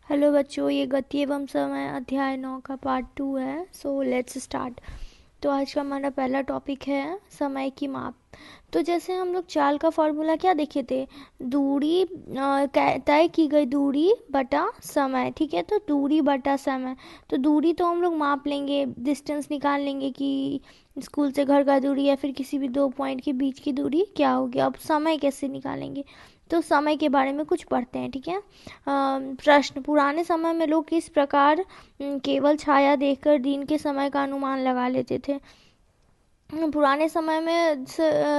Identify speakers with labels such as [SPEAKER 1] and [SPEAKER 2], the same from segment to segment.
[SPEAKER 1] Hello बच्चों, ये गति एवं समय अध्याय 9 का पार्ट 2 है। So let's start. तो आज का हमारा पहला टॉपिक है समय की माप। तो जैसे हम लोग चाल का फॉर्मूला क्या देखे थे, दूरी तय की गई दूरी बटा समय। ठीक है, तो दूरी बटा समय। तो दूरी तो हम लोग माप लेंगे, डिस्टेंस निकाल लेंगे कि स्कूल से घर का दूरी या फिर किसी भी दो पॉइंट के बीच की दूरी क्या होगी। अब समय कैसे निकालेंगे, तो समय के बारे में कुछ पढ़ते हैं। ठीक है। प्रश्न, पुराने समय में लोग किस प्रकार केवल छाया देखकर दिन के समय का अनुमान लगा लेते थे। पुराने समय में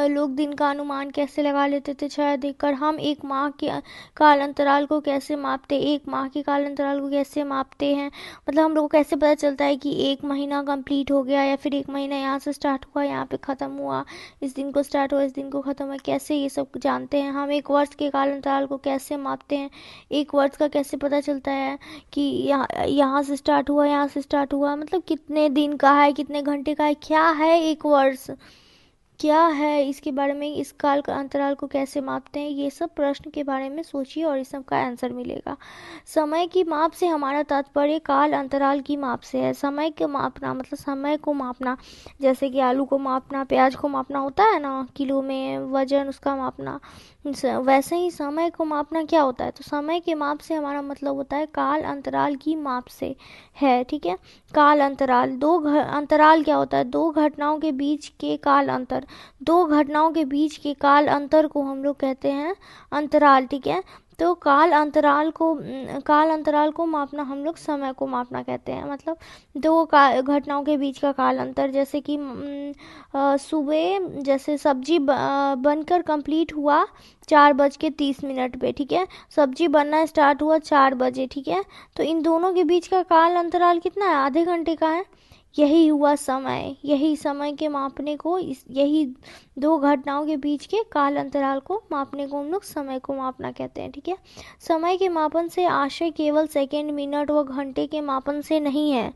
[SPEAKER 1] लोग दिन का अनुमान कैसे लगा लेते थे छाया देखकर। हम एक माह के काल अंतराल को कैसे मापते, एक माह के काल अंतराल को कैसे मापते हैं। मतलब हम लोग को कैसे पता चलता है कि एक महीना कंप्लीट हो गया या फिर एक महीना यहाँ से स्टार्ट हुआ यहाँ पे ख़त्म हुआ, इस दिन को स्टार्ट हुआ इस दिन को ख़त्म हुआ, कैसे ये सब जानते हैं। हम एक वर्ष के काल अंतराल को कैसे मापते हैं, एक वर्ष का कैसे पता चलता है कि यहाँ से स्टार्ट हुआ यहाँ से स्टार्ट हुआ, मतलब कितने दिन का है कितने घंटे का है, क्या है एक वर्ष, क्या है, इसके बारे में, इस काल का अंतराल को कैसे मापते हैं, ये सब प्रश्न के बारे में सोचिए और इस सब का आंसर मिलेगा। समय की माप से हमारा तात्पर्य काल अंतराल की माप से है। समय को मापना मतलब समय को मापना, जैसे कि आलू को मापना, प्याज को मापना होता है ना, किलो में वजन उसका मापना, वैसे ही समय को मापना क्या होता है, तो समय के माप से हमारा मतलब होता है काल अंतराल की माप से है। ठीक है। काल अंतराल, अंतराल क्या होता है, दो घटनाओं के बीच के काल अंतर, दो घटनाओं के बीच के काल अंतर को हम लोग कहते हैं अंतराल। ठीक है। तो काल अंतराल को मापना हम लोग समय को मापना कहते हैं। मतलब दो घटनाओं के बीच का काल अंतर, जैसे कि सुबह जैसे सब्जी बनकर कंप्लीट हुआ 4:30 पे। ठीक है, सब्जी बनना स्टार्ट हुआ 4 बजे। ठीक है, तो इन दोनों के बीच का काल अंतराल कितना है, आधे घंटे का है। यही हुआ समय, यही समय के मापने को यही दो घटनाओं के बीच के काल अंतराल को मापने को हम लोग समय को मापना कहते हैं। ठीक है। समय के मापन से आशय केवल सेकंड, मिनट व घंटे के मापन से नहीं है।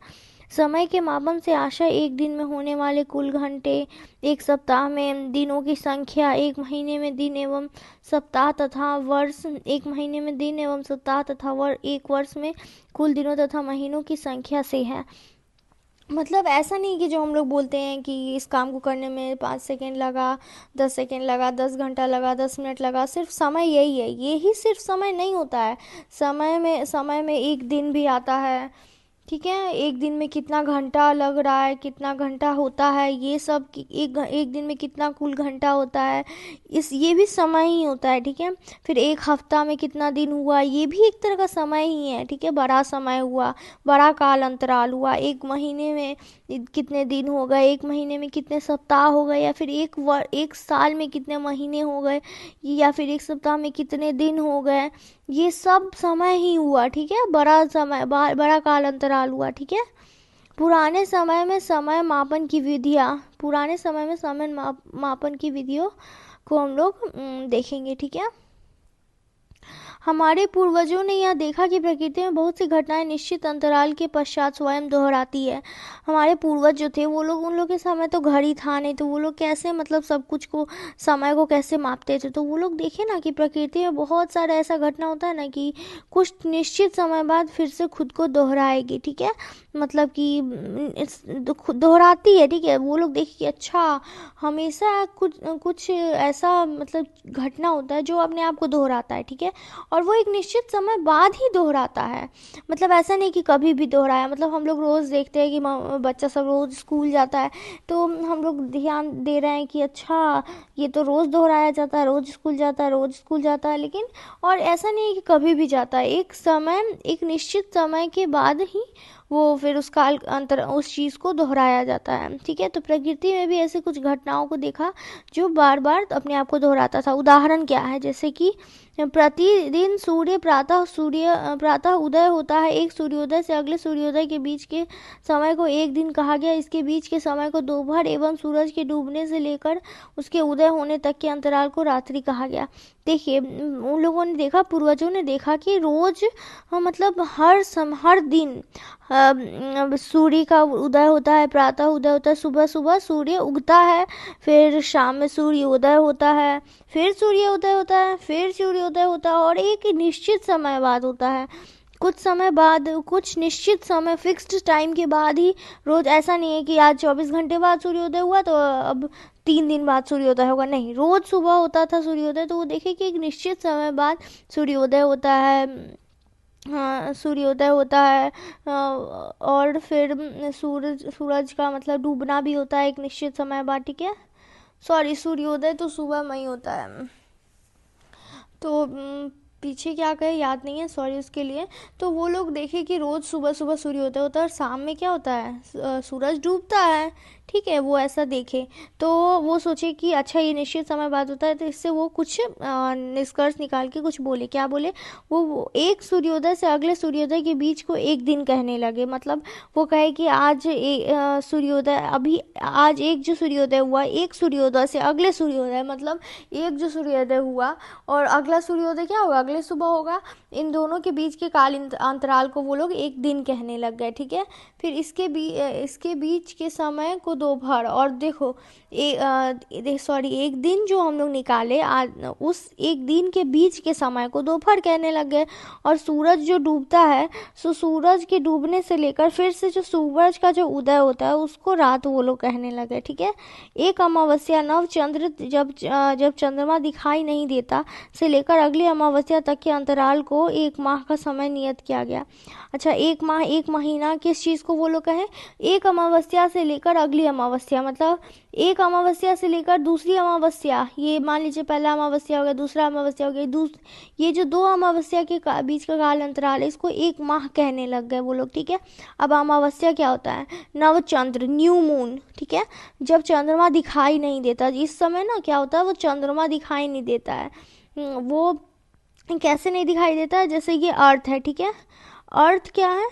[SPEAKER 1] समय के मापन से आशय एक दिन में होने वाले कुल घंटे, एक सप्ताह में दिनों की संख्या, एक महीने में दिन एवं सप्ताह तथा वर्ष, एक महीने में दिन एवं सप्ताह तथा एक वर्ष में कुल दिनों तथा महीनों की संख्या से है। मतलब ऐसा नहीं कि जो हम लोग बोलते हैं कि इस काम को करने में 5 सेकेंड लगा, 10 सेकेंड लगा, 10 घंटा लगा, 10 मिनट लगा, सिर्फ समय यही है, ये ही सिर्फ समय नहीं होता है। समय में एक दिन भी आता है। ठीक है, एक दिन में कितना घंटा लग रहा है, कितना घंटा होता है, ये सब एक दिन में कितना कुल घंटा होता है, ये भी समय ही होता है। ठीक है। फिर एक हफ्ता में कितना दिन हुआ, ये भी एक तरह का समय ही है। ठीक है, बड़ा समय हुआ, बड़ा काल अंतराल हुआ। एक महीने में कितने दिन हो गए, एक महीने में कितने सप्ताह हो गए, या फिर एक साल में कितने महीने हो गए, या फिर एक सप्ताह में कितने दिन हो गए, ये सब समय ही हुआ। ठीक है, बड़ा समय, बड़ा काल अंतराल हुआ। ठीक है। पुराने समय में समय मापन की विधियों को हम लोग देखेंगे। ठीक है। हमारे पूर्वजों ने यह देखा कि प्रकृति में बहुत सी घटनाएं निश्चित अंतराल के पश्चात स्वयं दोहराती है। हमारे पूर्वज जो थे वो लोग, उन लोग के समय तो घड़ी था नहीं, तो वो लोग कैसे मतलब सब कुछ को, समय को कैसे मापते थे, तो वो लोग देखे ना कि प्रकृति में बहुत सारा ऐसा घटना होता है ना कि कुछ निश्चित समय बाद फिर से खुद को दोहराएगी। ठीक है, मतलब कि दोहराती है। ठीक है, वो लोग देखे कि अच्छा, हमेशा कुछ कुछ ऐसा मतलब घटना होता है जो अपने आप को दोहराता है। ठीक है, और वो एक निश्चित समय बाद ही दोहराता है। मतलब ऐसा नहीं कि कभी भी दोहराया। मतलब हम लोग रोज़ देखते हैं कि बच्चा सब रोज़ स्कूल जाता है, तो हम लोग ध्यान दे रहे हैं कि अच्छा, ये तो रोज़ दोहराया जाता है, रोज़ स्कूल जाता है, रोज़ स्कूल जाता है, लेकिन और ऐसा नहीं है कि कभी भी जाता है। एक निश्चित समय के बाद ही वो फिर उस चीज़ को दोहराया जाता है। ठीक है, तो प्रकृति में भी ऐसे कुछ घटनाओं को देखा जो बार बार अपने आप को दोहराता था। उदाहरण क्या है, जैसे कि प्रतिदिन प्रातः उदय होता है, एक सूर्योदय से अगले सूर्योदय के बीच के समय को एक दिन कहा गया। इसके बीच के समय को दोपहर एवं सूरज के डूबने से लेकर उसके उदय होने तक के अंतराल को रात्रि कहा गया। देखिए, उन लोगों ने देखा, पूर्वजों ने देखा कि रोज मतलब हर दिन सूर्य का उदय होता है, प्रातः उदय होता है, सुबह सुबह सूर्य उगता है, फिर शाम में सूर्य उदय होता है, फिर सूर्य उदय होता है, फिर सूर्योदय होता है, और एक निश्चित समय बाद होता है। कुछ समय बाद, कुछ निश्चित समय फिक्स्ड टाइम के बाद ही रोज, ऐसा नहीं है कि आज 24 घंटे बाद सूर्योदय हुआ तो अब 3 दिन बाद सूर्योदय होगा, नहीं, रोज सुबह होता था सूर्योदय। तो वो देखिए कि एक निश्चित समय बाद सूर्योदय होता है। हाँ, सूर्योदय होता है। और फिर सूरज सूरज का मतलब डूबना भी होता है एक निश्चित समय बाद, ठीक है। सॉरी, सूर्योदय तो सुबह में ही होता है। तो पीछे क्या कहे याद नहीं है, सॉरी उसके लिए। तो वो लोग देखे कि रोज सुबह सुबह सूर्योदय होता है और शाम में क्या होता है, सूरज डूबता है, ठीक है। वो ऐसा देखे तो वो सोचे कि अच्छा ये निश्चित समय बाद होता है, तो इससे वो कुछ निष्कर्ष निकाल के कुछ बोले। क्या बोले वो एक सूर्योदय से अगले सूर्योदय के बीच को एक दिन कहने लगे। मतलब वो कहे कि आज सूर्योदय, अभी आज एक जो सूर्योदय हुआ, एक सूर्योदय से अगले सूर्योदय, मतलब एक जो सूर्योदय हुआ और अगला सूर्योदय क्या होगा, अगले सुबह होगा, इन दोनों के बीच के काल अंतराल को वो लोग एक दिन कहने लग गए, ठीक है। फिर इसके बीच के समय को दोपहर, और देखो सॉरी, एक दिन जो हम लोग निकाले आज, उस एक दिन के बीच के समय को दोपहर कहने लग गए। और सूरज जो डूबता है, सो सूरज के डूबने से लेकर फिर से जो सूरज का जो उदय होता है उसको रात वो लोग कहने लगे, ठीक है। एक अमावस्या नव चंद्र, जब चंद्रमा दिखाई नहीं देता से लेकर अगली अमावस्या तक के अंतराल को 1 माह का समय नियत किया गया। अच्छा, 1 माह, 1 महीना किस चीज़ को वो लोग कहें, एक अमावस्या से लेकर अगली अमावस्या, मतलब एक अमावस्या से लेकर दूसरी अमावस्या, ये मान लीजिए पहला अमावस्या हो गया, दूसरा अमावस्या हो गया, ये जो 2 अमावस्या के बीच का काल अंतराल है, इसको 1 माह कहने लग गए वो लोग, ठीक है। अब अमावस्या क्या होता है, नवचंद्र, न्यू मून, ठीक है। जब चंद्रमा दिखाई नहीं देता, इस समय ना क्या होता है, वो चंद्रमा दिखाई नहीं देता है। वो कैसे नहीं दिखाई देता है, जैसे ये अर्थ है, ठीक है। अर्थ क्या है,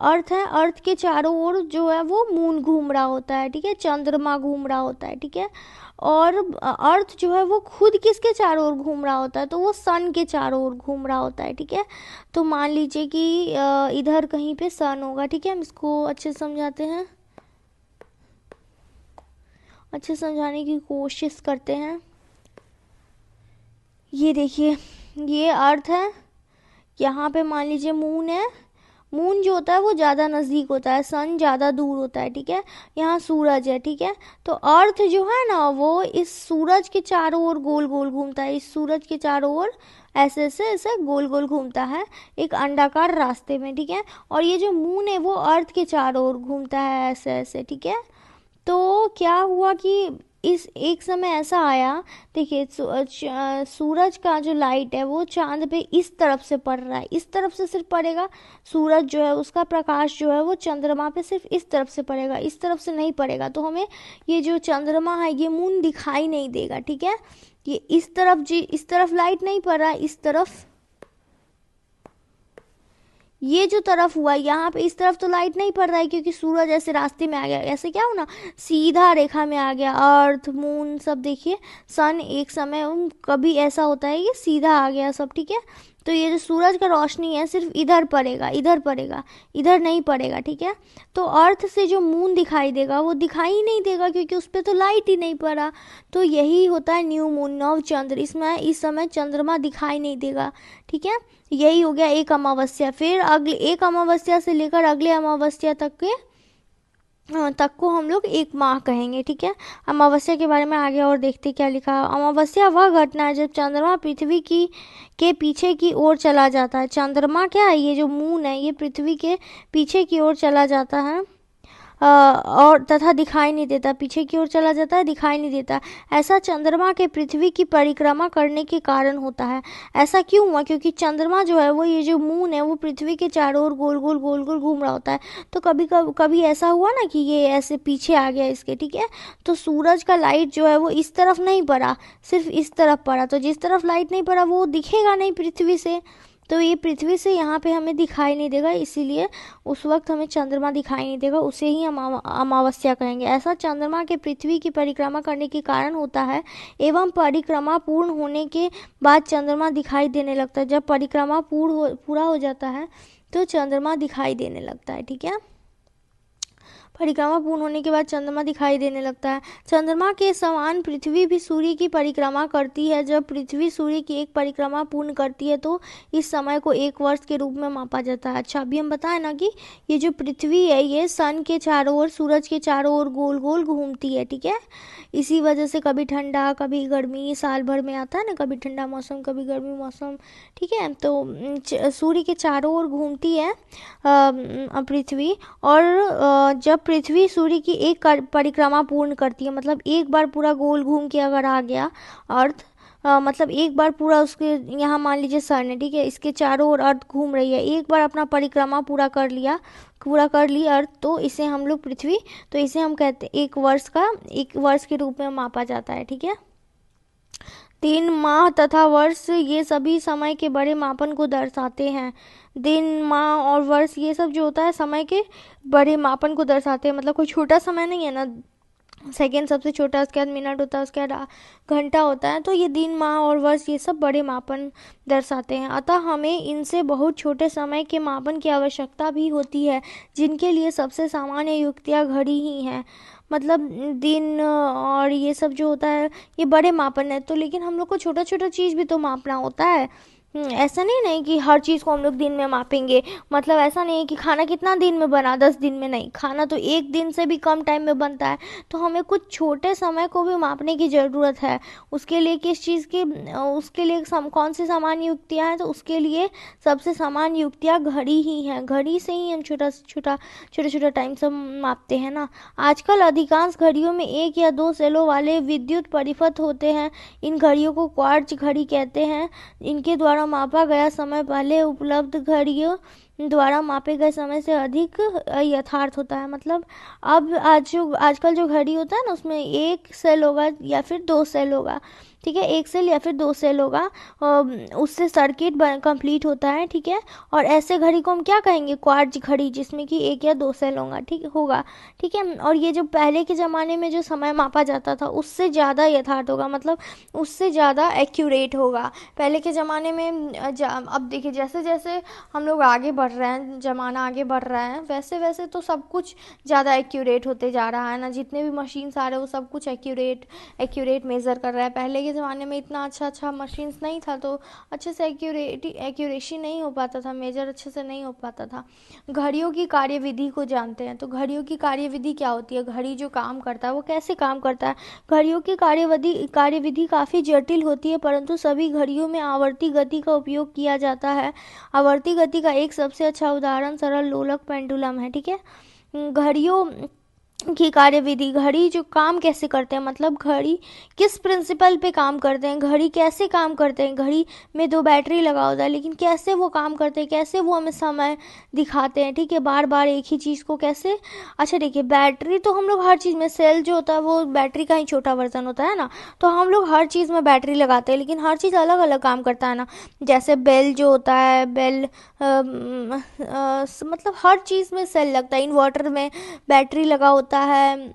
[SPEAKER 1] अर्थ है, अर्थ के चारों ओर जो है वो मून घूम रहा होता है, ठीक है, चंद्रमा घूम रहा होता है, ठीक है। और अर्थ जो है वो खुद किसके चारों ओर घूम रहा होता है, तो वो सन के चारों ओर घूम रहा होता है, ठीक है। तो मान लीजिए कि इधर कहीं पे सन होगा, ठीक है। हम इसको अच्छे से समझाते हैं, अच्छे समझाने की कोशिश करते हैं। ये देखिए, ये अर्थ है, यहाँ पे मान लीजिए मून है। मून जो होता है वो ज़्यादा नज़दीक होता है, सन ज़्यादा दूर होता है, ठीक है। यहाँ सूरज है, ठीक है। तो अर्थ जो है ना वो इस सूरज के चारों ओर गोल गोल घूमता है, इस सूरज के चारों ओर ऐसे ऐसे ऐसे गोल गोल घूमता है एक अंडाकार रास्ते में, ठीक है। और ये जो मून है वो अर्थ के चारों ओर घूमता है ऐसे ऐसे, ठीक है। तो क्या हुआ कि इस एक समय ऐसा आया, देखिए सूरज का जो लाइट है वो चांद पे इस तरफ से पड़ रहा है, इस तरफ से सिर्फ पड़ेगा। सूरज जो है उसका प्रकाश जो है वो चंद्रमा पे सिर्फ इस तरफ से पड़ेगा, इस तरफ से नहीं पड़ेगा। तो हमें ये जो चंद्रमा है ये मून दिखाई नहीं देगा, ठीक है। ये इस तरफ, जी इस तरफ लाइट नहीं पड़ रहा है, इस तरफ, ये जो तरफ हुआ यहाँ पे इस तरफ तो लाइट नहीं पड़ रहा है क्योंकि सूरज ऐसे रास्ते में आ गया, ऐसे क्या हो ना, सीधा रेखा में आ गया। अर्थ मून सब देखिए, सन एक समय कभी ऐसा होता है कि सीधा आ गया सब, ठीक है। तो ये जो सूरज का रोशनी है सिर्फ इधर पड़ेगा, इधर पड़ेगा, इधर नहीं पड़ेगा, ठीक है। तो अर्थ से जो मून दिखाई देगा वो दिखाई ही नहीं देगा क्योंकि उस पर तो लाइट ही नहीं पड़ा। तो यही होता है न्यू मून, नव चंद्र, इसमें इस समय चंद्रमा दिखाई नहीं देगा, ठीक है। यही हो गया एक अमावस्या। फिर अगले एक अमावस्या से लेकर अगले अमावस्या तक को हम लोग 1 माह कहेंगे, ठीक है। अमावस्या के बारे में आगे और देखते क्या लिखा है। अमावस्या वह घटना है जब चंद्रमा पृथ्वी की के पीछे की ओर चला जाता है। चंद्रमा क्या है, ये जो मून है ये पृथ्वी के पीछे की ओर चला जाता है और तथा दिखाई नहीं देता, पीछे की ओर चला जाता है, दिखाई नहीं देता। ऐसा चंद्रमा के पृथ्वी की परिक्रमा करने के कारण होता है। ऐसा क्यों हुआ, क्योंकि चंद्रमा जो है वो, ये जो मून है वो पृथ्वी के चारों ओर गोल गोल गोल गोल घूम रहा होता है। तो कभी ऐसा हुआ ना कि ये ऐसे पीछे आ गया इसके, ठीक है। तो सूरज का लाइट जो है वो इस तरफ नहीं पड़ा, सिर्फ इस तरफ पड़ा। तो जिस तरफ लाइट नहीं पड़ा वो दिखेगा नहीं पृथ्वी से, तो ये पृथ्वी से यहाँ पे हमें दिखाई नहीं देगा, इसीलिए उस वक्त हमें चंद्रमा दिखाई नहीं देगा, उसे ही हम अमावस्या कहेंगे। ऐसा चंद्रमा के पृथ्वी की परिक्रमा करने के कारण होता है एवं परिक्रमा पूर्ण होने के बाद चंद्रमा दिखाई देने लगता है। जब परिक्रमा पूरा हो जाता है तो चंद्रमा दिखाई देने लगता है, ठीक है। परिक्रमा पूर्ण होने के बाद चंद्रमा दिखाई देने लगता है। चंद्रमा के समान पृथ्वी भी सूर्य की परिक्रमा करती है। जब पृथ्वी सूर्य की एक परिक्रमा पूर्ण करती है तो इस समय को एक वर्ष के रूप में मापा जाता है। अच्छा, अभी हम बताएं ना कि ये जो पृथ्वी है ये सन के चारों ओर, सूरज के चारों ओर गोल गोल घूमती है, ठीक है। इसी वजह से कभी ठंडा कभी गर्मी साल भर में आता है ना, कभी ठंडा मौसम कभी गर्मी मौसम, ठीक है। तो सूर्य के चारों ओर घूमती है पृथ्वी। और जब पृथ्वी सूर्य की एक परिक्रमा पूर्ण करती है, मतलब एक बार पूरा गोल घूम के अगर आ गया अर्थ, मतलब एक बार पूरा उसके, यहाँ मान लीजिए सन है, ठीक है, इसके चारों ओर अर्थ घूम रही है, एक बार अपना परिक्रमा पूरा कर ली अर्थ, तो इसे हम लोग पृथ्वी, तो इसे हम कहते हैं एक वर्ष के रूप में मापा जाता है, ठीक है। दिन माह तथा वर्ष ये सभी समय के बड़े मापन को दर्शाते हैं। दिन माह और वर्ष ये सब जो होता है समय के बड़े मापन को दर्शाते हैं, मतलब कोई छोटा समय नहीं है ना। सेकेंड सबसे छोटा, उसके बाद मिनट होता है, उसके बाद घंटा होता है। तो ये दिन माह और वर्ष ये सब बड़े मापन दर्शाते हैं। अतः हमें इनसे बहुत छोटे समय के मापन की आवश्यकता भी होती है, जिनके लिए सबसे सामान्य युक्तियाँ घड़ी ही हैं। मतलब दिन और ये सब जो होता है ये बड़े मापन है, तो लेकिन हम लोग को छोटा छोटा चीज़ भी तो मापना होता है। ऐसा नहीं कि हर चीज़ को हम लोग दिन में मापेंगे। मतलब ऐसा नहीं है कि खाना कितना दिन में बना, 10 दिन में नहीं, खाना तो एक दिन से भी कम टाइम में बनता है। तो हमें कुछ छोटे समय को भी मापने की ज़रूरत है। उसके लिए किस चीज़ की, उसके लिए कौन सी सामान्य युक्तियाँ हैं, तो उसके लिए सबसे सामान्य युक्तियाँ घड़ी ही हैं। घड़ी से ही हम छोटा टाइम सब मापते हैं ना। आजकल अधिकांश घड़ियों में एक या दो सेलों वाले विद्युत परिपथ होते हैं। इन घड़ियों को क्वार्ट्ज घड़ी कहते हैं। इनके द्वारा मापा गया समय पहले उपलब्ध घड़ियों द्वारा मापे गए समय से अधिक यथार्थ होता है। मतलब अब आजकल जो घड़ी होता है ना, उसमें एक सेल होगा या फिर दो सेल होगा, ठीक है, एक सेल या फिर दो सेल होगा, उससे सर्किट कंप्लीट होता है, ठीक है। और ऐसे घड़ी को हम क्या कहेंगे, क्वार्ट्ज घड़ी, जिसमें कि एक या दो सेल होगा, ठीक है। और ये जो पहले के ज़माने में जो समय मापा जाता था उससे ज़्यादा यथार्थ होगा, मतलब उससे ज़्यादा एक्यूरेट होगा पहले के ज़माने में। अब देखिए जैसे जैसे हम लोग आगे बढ़ रहे हैं, ज़माना आगे बढ़ रहा है, वैसे वैसे तो सब कुछ ज़्यादा एक्यूरेट होते जा रहा है ना। जितने भी मशीन्स आ रहे हैं वो सब कुछ एक्यूरेट मेज़र कर रहा है। पहले के ज़माने में इतना अच्छा मशीन्स नहीं था, तो अच्छे से एक्यूरेसी नहीं हो पाता था, मेजर अच्छे से नहीं हो पाता था। घड़ियों की कार्यविधि को जानते हैं, तो घड़ियों की कार्यविधि क्या होती है, घड़ी जो काम करता है वो कैसे काम करता है। घड़ियों की कार्यविधि काफ़ी जटिल होती है, परंतु सभी घड़ियों में आवर्ती गति का उपयोग किया जाता है। आवर्ती गति का एक सबसे अच्छा उदाहरण सरल लोलक पेंडुलम है, ठीक है। घड़ियों की कार्यविधि, घड़ी जो काम कैसे करते हैं, मतलब घड़ी किस प्रिंसिपल पे काम करते हैं, घड़ी कैसे काम करते हैं। घड़ी में दो बैटरी लगा होता है, लेकिन कैसे वो काम करते हैं, कैसे वो हमें समय दिखाते हैं, ठीक है, बार बार एक ही चीज़ को कैसे। अच्छा देखिए, बैटरी तो हम लोग हर चीज़ में, सेल जो होता है वो बैटरी का ही छोटा वर्जन होता है ना, तो हम लोग हर चीज़ में बैटरी लगाते हैं, लेकिन हर चीज़ अलग अलग काम करता है ना। जैसे बेल जो होता है, बेल मतलब हर चीज़ में सेल लगता है। इन्वर्टर में बैटरी लगा होता है,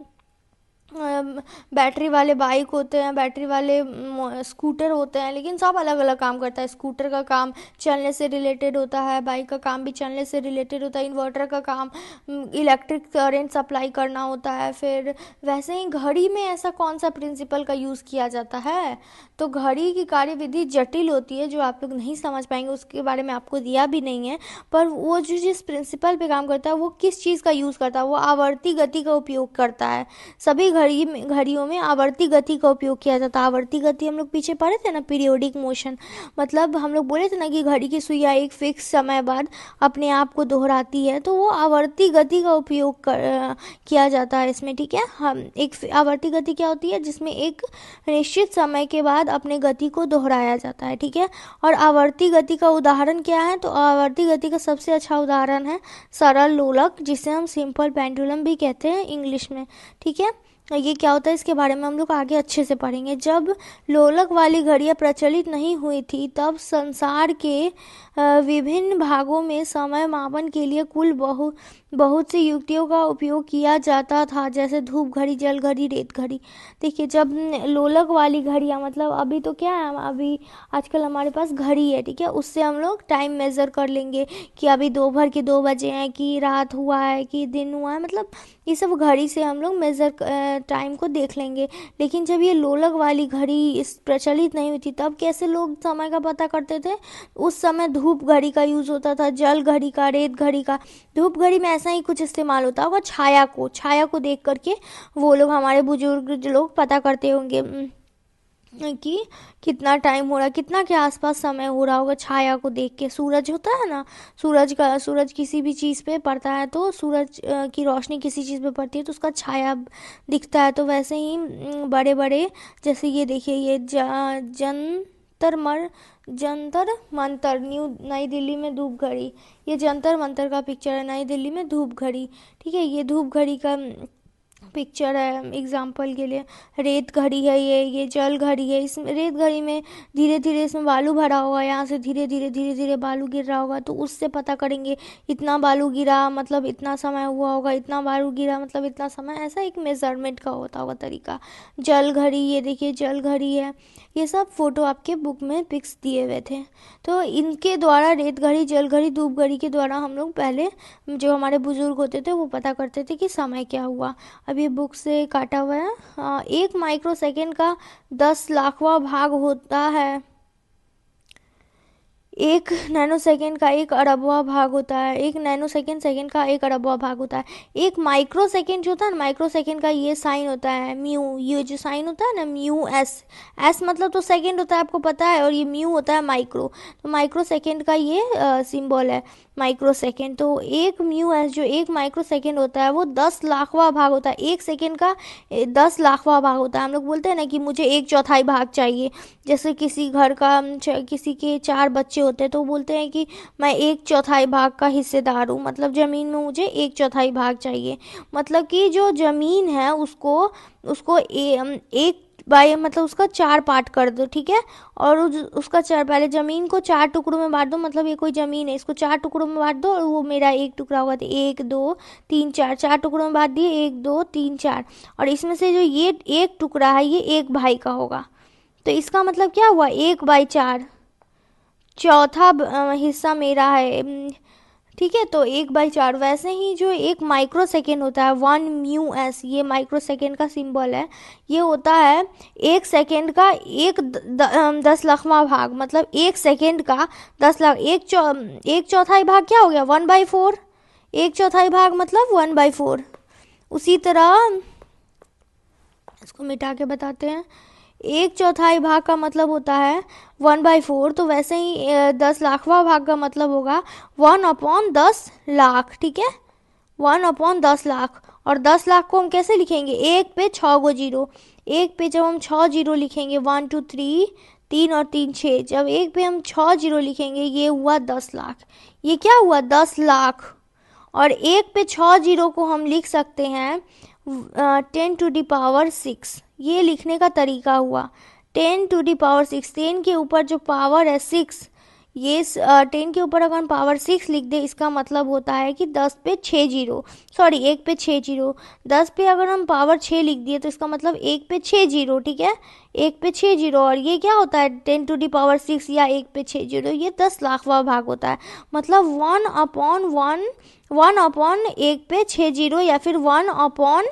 [SPEAKER 1] बैटरी वाले बाइक होते हैं, बैटरी वाले स्कूटर होते हैं, लेकिन सब अलग अलग काम करता है। स्कूटर का काम चलने से रिलेटेड होता है, बाइक का काम भी चलने से रिलेटेड होता है, इन्वर्टर का काम इलेक्ट्रिक करंट सप्लाई करना होता है। फिर वैसे ही घड़ी में ऐसा कौन सा प्रिंसिपल का यूज़ किया जाता है, तो घड़ी की कार्यविधि जटिल होती है, जो आप लोग नहीं समझ पाएंगे, उसके बारे में आपको दिया भी नहीं है। पर वो जो जिस प्रिंसिपल पे काम करता है वो किस चीज़ का यूज़ करता है, वो आवर्ती गति का उपयोग करता है। सभी घड़ियों में आवर्ती गति का उपयोग किया जाता है। आवर्ती गति हम लोग पीछे पढ़े थे ना, पीरियोडिक मोशन, मतलब हम लोग बोले थे ना कि घड़ी की सुइयाँ एक फिक्स समय बाद अपने आप को दोहराती है, तो वो आवर्ती गति का उपयोग किया जाता है इसमें, ठीक है। हम एक आवर्ती गति क्या होती है, जिसमें एक निश्चित समय के बाद अपने गति को दोहराया जाता है, ठीक है। और आवर्ती गति का उदाहरण क्या है, तो आवर्ती गति का सबसे अच्छा उदाहरण है सरल लोलक, जिसे हम सिंपल पेंडुलम भी कहते हैं इंग्लिश में, ठीक है। ये क्या होता है इसके बारे में हम लोग आगे अच्छे से पढ़ेंगे। जब लोलक वाली घड़ियां प्रचलित नहीं हुई थी तब संसार के विभिन्न भागों में समय मापन के लिए कुल बहुत सी युक्तियों का उपयोग किया जाता था, जैसे धूप घड़ी, जल घड़ी, रेत घड़ी। देखिए जब लोलक वाली घड़ियां, मतलब अभी तो क्या है, अभी आजकल हमारे पास घड़ी है, ठीक है, उससे हम लोग टाइम मेज़र कर लेंगे कि अभी दोपहर के 2 बजे हैं, कि रात हुआ है, कि दिन हुआ है, मतलब ये सब घड़ी से हम लोग मेज़र टाइम को देख लेंगे। लेकिन जब ये लोलक वाली घड़ी इस प्रचलित नहीं हुई थी तब कैसे लोग समय का पता करते थे? उस समय धूप घड़ी का यूज़ होता था, जल घड़ी का, रेत घड़ी का। धूप घड़ी में ऐसा ही कुछ इस्तेमाल होता होगा, छाया को देख करके वो लोग, हमारे बुजुर्ग जो लोग पता करते होंगे कि कितना टाइम हो रहा है, कितना के आसपास समय हो रहा होगा, छाया को देख के। सूरज होता है ना, सूरज किसी भी चीज़ पे पड़ता है तो सूरज की रोशनी किसी चीज़ पे पड़ती है तो उसका छाया दिखता है। तो वैसे ही बड़े बड़े, जैसे ये देखिए, ये जंतर मंतर, नई दिल्ली में धूप घड़ी, ये जंतर मंतर का पिक्चर है, नई दिल्ली में धूप घड़ी, ठीक है, ये धूप घड़ी का पिक्चर है एग्जाम्पल के लिए। रेत घड़ी है, ये जल घड़ी है। इस रेत घड़ी में धीरे धीरे इसमें बालू भरा होगा, यहाँ से धीरे धीरे बालू गिर रहा होगा, तो उससे पता करेंगे इतना बालू गिरा मतलब इतना समय हुआ होगा, इतना बालू गिरा मतलब इतना समय, ऐसा एक मेजरमेंट का होता होगा तरीका। जल घड़ी, ये देखिए जल घड़ी है। ये सब फोटो आपके बुक में पिक्स दिए हुए थे। तो इनके द्वारा, रेत घड़ी, जल घड़ी, धूप घड़ी के द्वारा हम लोग पहले, जो हमारे बुजुर्ग होते थे वो पता करते थे कि समय क्या हुआ। अब ये बुक से काटा हुआ है। 1 माइक्रो सेकेंड का 10 लाखवां भाग होता है। 1 नैनो सेकेंड का 1 अरबवां भाग होता है। 1 नैनो सेकेंड का 1 अरबवां भाग होता है। 1 माइक्रो सेकेंड जो होता है ना, माइक्रो सेकेंड का ये साइन होता है म्यू, ये जो साइन होता है ना म्यू एस, एस मतलब तो सेकेंड होता है आपको पता है, और ये म्यू होता है माइक्रो, तो माइक्रो सेकेंड का ये सिंबल है माइक्रो सेकेंड। तो एक म्यू एस जो 1 माइक्रो सेकेंड होता है वो 10 लाखवां भाग होता है। 1 सेकेंड का 10 लाखवां भाग होता है। हम लोग बोलते हैं ना कि मुझे 1/4 भाग चाहिए, जैसे किसी घर का किसी के 4 बच्चे होते हैं तो बोलते हैं कि मैं 1/4 भाग का हिस्सेदार हूँ, मतलब ज़मीन में मुझे 1/4 भाग चाहिए। मतलब कि जो ज़मीन है उसको उसको एक बाय मतलब उसका 4 पार्ट कर दो, ठीक है, और उसका पहले ज़मीन को 4 टुकड़ों में बांट दो, मतलब ये कोई ज़मीन है, इसको 4 टुकड़ों में बांट दो और वो मेरा एक टुकड़ा होगा, तो 1 2 3 4, 4 टुकड़ों में बांट दिए, 1 2 3 4, और इसमें से जो ये एक टुकड़ा है ये 1 भाई का होगा। तो इसका मतलब क्या हुआ, 1/4, चौथा हिस्सा मेरा है। ठीक है, तो 1/4। वैसे ही जो 1 माइक्रो सेकेंड होता है, 1 म्यू एस, ये माइक्रो सेकेंड का सिंबल है, ये होता है 1 सेकेंड का 10 लाखवां भाग, मतलब 1 सेकेंड का 10 लाख, 1/4 भाग क्या हो गया, 1/4, 1/4 भाग मतलब 1/4। उसी तरह इसको मिटा के बताते हैं। 1/4 भाग का मतलब होता है 1/4, तो वैसे ही 10 लाखवां भाग का मतलब होगा 1/10 लाख, ठीक है, 1/10 लाख। और 10 लाख को हम कैसे लिखेंगे, 1 पे 6 गो जीरो, 1 पे जब हम 6 जीरो लिखेंगे, 1 2 3, 3 और 3 6, जब 1 पे हम 6 जीरो लिखेंगे ये हुआ 10 लाख, ये क्या हुआ 10 लाख। और 1 पे 6 जीरो को हम लिख सकते हैं 10⁻⁶, ये लिखने का तरीका हुआ 10⁻⁶। 10 के ऊपर जो पावर है 6, ये 10 के ऊपर अगर हम पावर 6 लिख दे, इसका मतलब होता है कि 10 पे 6 जीरो, सॉरी 1 पे 6 जीरो, 10 पे अगर हम पावर 6 लिख दिए तो इसका मतलब 1 पे 6 जीरो, ठीक है, 1 पे 6 जीरो। और ये क्या होता है 10⁻⁶, या 1 पे 6 जीरो, ये 10 लाखवां भाग होता है। मतलब 1/1 पे 6 जीरो, या फिर 1/10⁻⁶।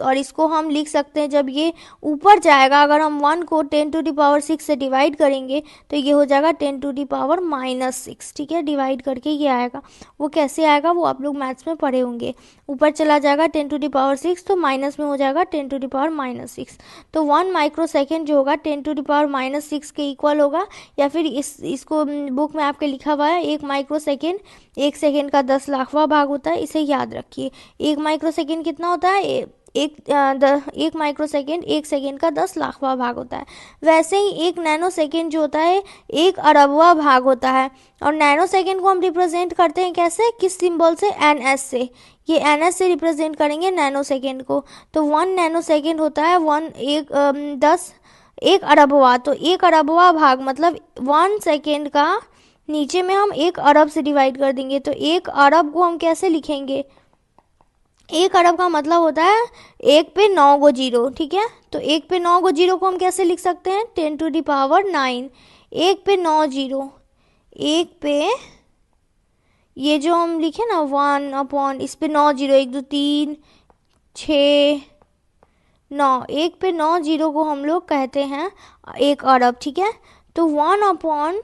[SPEAKER 1] और इसको हम लिख सकते हैं, जब ये ऊपर जाएगा, अगर हम 1 को 10⁻⁶ से डिवाइड करेंगे तो ये हो जाएगा 10⁻⁻6, ठीक है, डिवाइड करके ये आएगा। वो कैसे आएगा वो आप लोग मैथ्स में पढ़े होंगे, ऊपर चला जाएगा 10⁻6 तो माइनस में हो जाएगा 10⁻⁻6। तो 1 माइक्रो सेकेंड जो होगा 10⁻⁻6 के इक्वल होगा। या फिर इसको बुक में आपके लिखा हुआ है 1 माइक्रो सेकेंड, 1 सेकेंड का 10 लाखवां भाग होता है, इसे याद रखिए। 1 माइक्रो सेकेंड कितना होता है, एक माइक्रो सेकेंड 1 सेकेंड का 10 लाखवां भाग होता है। वैसे ही 1 नैनो सेकेंड जो होता है 1 अरबवां भाग होता है। और नैनो सेकेंड को हम रिप्रेजेंट करते हैं कैसे, किस सिंबल से, NS से। ये NS से रिप्रेजेंट करेंगे नैनो सेकेंड को। तो 1 नैनो सेकेंड होता है 1 तो 1 अरबवा भाग मतलब 1 सेकेंड का नीचे में हम 1 अरब से डिवाइड कर देंगे। तो 1 अरब को हम कैसे लिखेंगे, 1 अरब का मतलब होता है 1 पे 9 जीरो, ठीक है। तो 1 पे 9 जीरो को हम कैसे लिख सकते हैं, 10⁹। 1 पे 9 जीरो, 1 पे ये जो हम लिखे ना 1 इस पे 9 जीरो, 1 2 3 6 9, 1 पे 9 जीरो को हम लोग कहते हैं 1 अरब, ठीक है। तो 1/1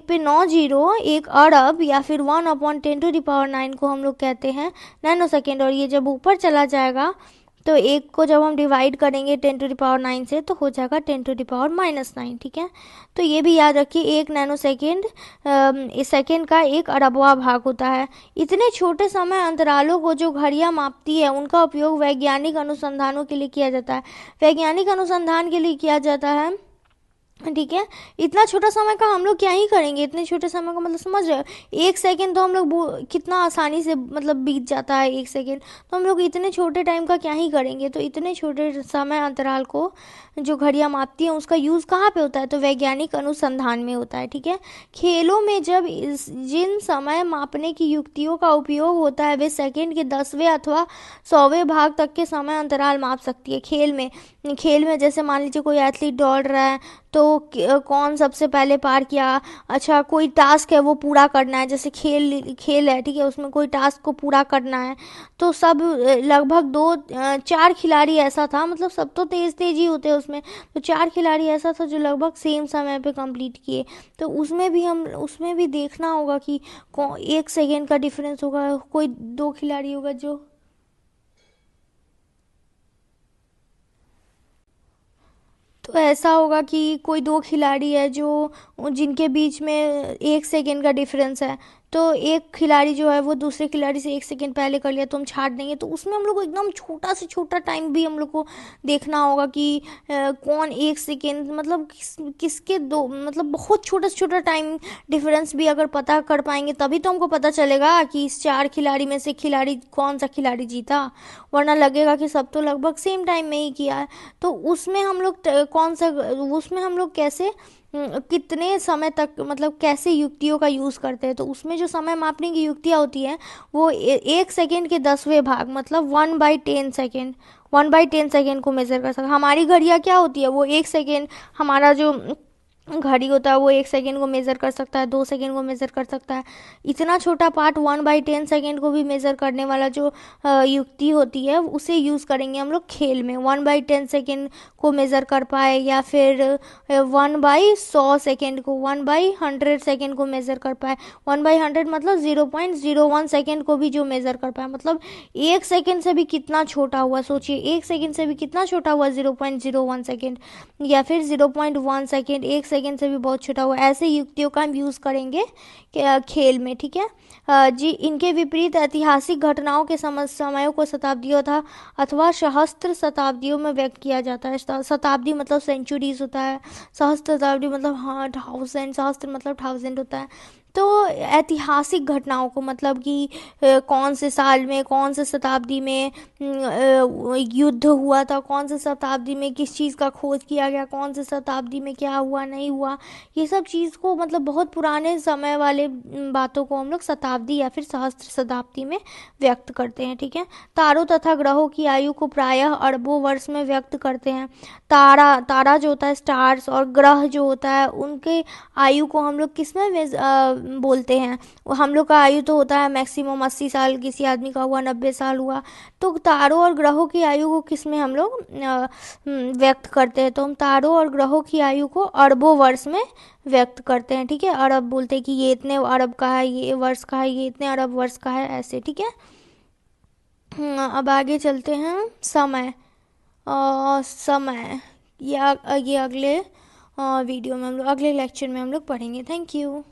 [SPEAKER 1] पे 9 जीरो 1 अरब या फिर 1/10⁹ को हम लोग कहते हैं नैनो सेकेंड। और ये जब ऊपर चला जाएगा तो 1 को जब हम डिवाइड करेंगे 10⁹ से तो हो जाएगा 10⁻⁹, ठीक है। तो ये भी याद रखिए 1 नैनो सेकेंड इस सेकेंड का 1 अरबवां भाग होता है। इतने छोटे समय अंतरालों को जो घड़ियां मापती है उनका उपयोग वैज्ञानिक अनुसंधानों के लिए किया जाता है। वैज्ञानिक अनुसंधान के लिए किया जाता है, ठीक है। इतना छोटा समय का हम लोग क्या ही करेंगे, इतने छोटे समय का मतलब समझ रहे हो, 1 सेकेंड तो हम लोग कितना आसानी से मतलब बीत जाता है 1 सेकेंड। तो हम लोग इतने छोटे टाइम का क्या ही करेंगे। तो इतने छोटे समय अंतराल को जो घड़ियां मापती हैं उसका यूज़ कहाँ पे होता है, तो वैज्ञानिक अनुसंधान में होता है, ठीक है। खेलों में जब जिन समय मापने की युक्तियों का उपयोग होता है वे सेकेंड के 10वें अथवा 100वें भाग तक के समय अंतराल माप सकती है। खेल में जैसे मान लीजिए कोई एथलीट दौड़ रहा है तो कौन सबसे पहले पार किया, अच्छा कोई टास्क है वो पूरा करना है, जैसे खेल है, ठीक है, उसमें कोई टास्क को पूरा करना है। तो सब लगभग 4 खिलाड़ी ऐसा था, मतलब सब तो तेज ही होते हैं उसमें, तो 4 खिलाड़ी ऐसा था जो लगभग सेम समय पे कंप्लीट किए। तो उसमें भी देखना होगा कि 1 सेकेंड का डिफरेंस होगा, कोई 2 खिलाड़ी होगा जो, तो ऐसा होगा कि कोई 2 खिलाड़ी है जो जिनके बीच में 1 सेकेंड का डिफरेंस है। तो एक खिलाड़ी जो है वो दूसरे खिलाड़ी से 1 सेकेंड पहले कर लिया तो हम छाट देंगे। तो उसमें हम लोग को एकदम छोटा से छोटा टाइम भी हम लोग को देखना होगा कि कौन 1 सेकेंड मतलब किसके दो, मतलब बहुत छोटा से छोटा टाइम डिफरेंस भी अगर पता कर पाएंगे तभी तो हमको पता चलेगा कि इस 4 खिलाड़ी में से खिलाड़ी कौन सा खिलाड़ी जीता। वरना लगेगा कि सब तो लगभग सेम टाइम में ही किया है। तो उसमें हम लोग उसमें हम लोग कैसे कितने समय तक मतलब कैसे युक्तियों का यूज़ करते हैं। तो उसमें जो समय मापने की युक्तियाँ होती हैं वो 1 सेकेंड के 10वें भाग मतलब 1/10 सेकेंड, 1/10 सेकेंड को मेज़र कर सकते। हमारी घड़ियाँ क्या होती है, वो 1 सेकेंड, हमारा जो घड़ी होता है वो 1 सेकेंड को मेज़र कर सकता है, 2 सेकेंड को मेज़र कर सकता है। इतना छोटा पार्ट 1/10 सेकेंड को भी मेज़र करने वाला जो युक्ति होती है उसे यूज़ करेंगे हम लोग खेल में। 1/10 सेकेंड को मेज़र कर पाए या फिर 1/100 सेकेंड को, 1/100 सेकेंड को मेज़र कर पाए। 1/100 मतलब 0.01 सेकेंड को भी जो मेज़र कर पाए, मतलब 1 सेकेंड से भी कितना छोटा हुआ, सोचिए 1 सेकेंड से भी कितना छोटा हुआ, 0.01 सेकेंड या फिर 0.1 सेकेंड, 1 सेकेंड से भी बहुत छोटा हुआ। ऐसे युक्तियों का हम यूज़ करेंगे खेल में, ठीक है। जी, इनके विपरीत ऐतिहासिक घटनाओं के समयों को शताब्दियों था अथवा सहस्त्र शताब्दियों में व्यक्त किया जाता है। शताब्दी मतलब सेंचुरीज होता है, सहस्त्र शताब्दी मतलब हाँ 1000, सहस्त्र मतलब 1000 होता है। तो ऐतिहासिक घटनाओं को मतलब कि कौन से साल में, कौन से शताब्दी में युद्ध हुआ था, कौन से शताब्दी में किस चीज़ का खोज किया गया, कौन से शताब्दी में क्या हुआ नहीं हुआ, ये सब चीज़ को मतलब बहुत पुराने समय वाले बातों को हम लोग शताब्दी या फिर सहस्त्र शताब्दी में व्यक्त करते हैं, ठीक है। तारों तथा ग्रहों की आयु को प्रायः अरबों वर्ष में व्यक्त करते हैं। तारा जो होता है स्टार्स, और ग्रह जो होता है उनके आयु को हम लोग किस में बोलते हैं, हम लोग का आयु तो होता है मैक्सिमम 80 साल, किसी आदमी का हुआ 90 साल हुआ। तो तारों और ग्रहों की आयु को किस में हम लोग व्यक्त करते हैं, तो हम तारों और ग्रहों की आयु को अरबों वर्ष में व्यक्त करते हैं, ठीक है। अरब बोलते हैं कि ये इतने अरब का है, ये वर्ष का है, ये इतने अरब वर्ष का है, ऐसे, ठीक है। अब आगे चलते हैं समय ये अगले वीडियो में हम लोग, अगले लेक्चर में हम लोग पढ़ेंगे। Thank you.